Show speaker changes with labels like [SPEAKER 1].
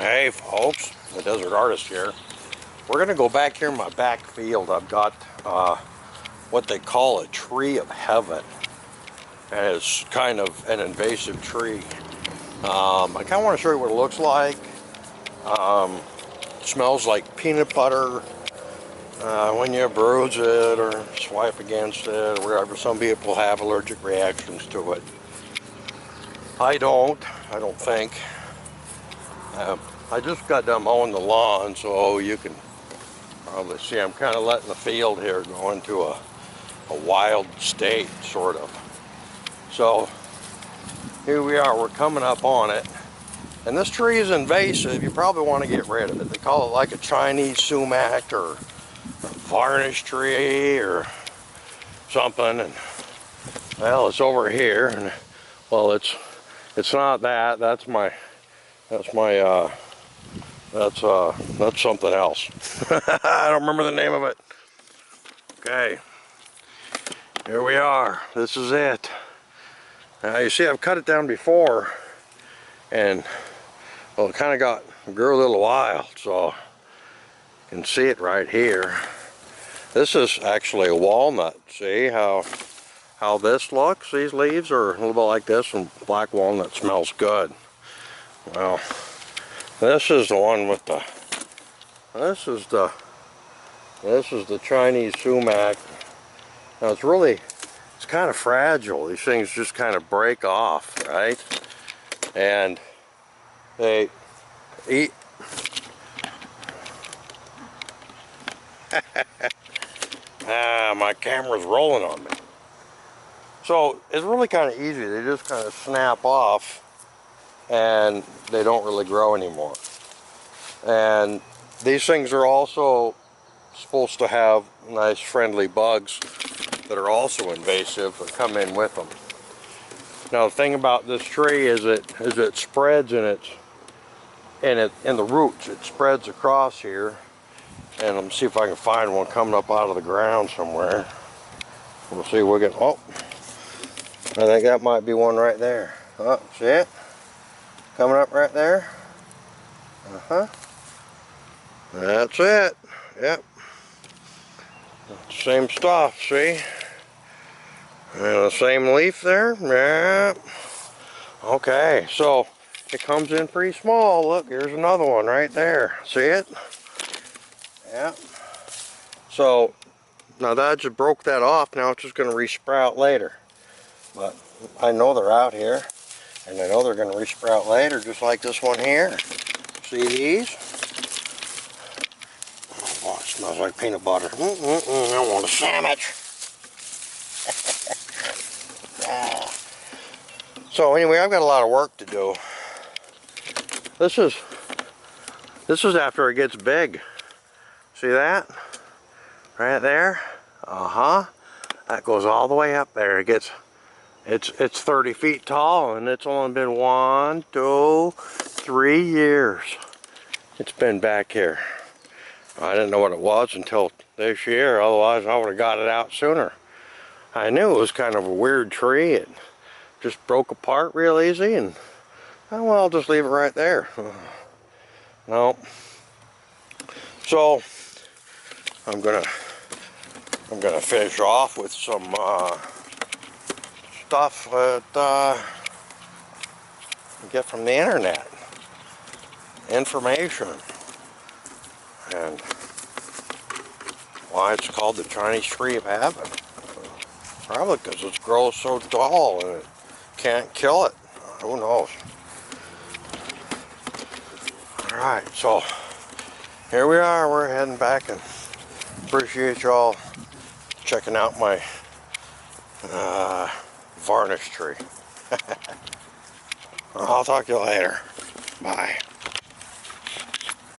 [SPEAKER 1] Hey folks, the Desert Artist here. We're going to go back here in my back field. I've got what they call a tree of heaven. And it's kind of an invasive tree. I kind of want to show you what it looks like. It smells like peanut butter when you bruise it or swipe against it or whatever. Some people have allergic reactions to it. I don't think. I just got done mowing the lawn, so you can probably see I'm kind of letting the field here go into a wild state, sort of. So here we are, we're coming up on it. And this tree is invasive. You probably want to get rid of it. They call it like a Chinese sumac or a varnish tree or something. And well, it's over here, and well, it's not that. That's something else. I don't remember the name of it. Okay, here we are. This is it. Now you see, I've cut it down before, and well, it kind of grew a little wild, so you can see it right here. This is actually a walnut. See how this looks? These leaves are a little bit like this, and black walnut smells good. Well, this is the one with the, this is the Chinese sumac. Now it's kind of fragile. These things just kind of break off, right? And they eat. My camera's rolling on me. So it's really kind of easy. They just kind of snap off and they don't really grow anymore. And these things are also supposed to have nice friendly bugs that are also invasive that come in with them. Now the thing about this tree is it spreads in the roots. It spreads across here. And let me see if I can find one coming up out of the ground somewhere. We'll see if we can. Oh, I think that might be one right there. Oh, see it? Coming up right there. That's it. Yep. Same stuff, see? And the same leaf there. Yep. Okay, so it comes in pretty small. Look, here's another one right there. See it? Yeah. So now that I just broke that off, now it's just going to resprout later. But I know they're out here, and I know they're going to resprout later, just like this one here. See these? Oh, it smells like peanut butter. I want a sandwich. So anyway, I've got a lot of work to do. This is after it gets big. See that? Right there? That goes all the way up there. It's 30 feet tall, and it's only been 1, 2, 3 years. It's been back here. I didn't know what it was until this year, otherwise I would have got it out sooner. I knew it was kind of a weird tree. It just broke apart real easy, and oh, well, I'll just leave it right there. No. So I'm gonna finish off with some stuff that you get from the internet, information, and why it's called the Chinese tree of heaven. Probably because it grows so tall and it can't kill it. Who knows? All right, so here we are. We're heading back, and appreciate y'all checking out my varnish tree. I'll talk to you later. Bye.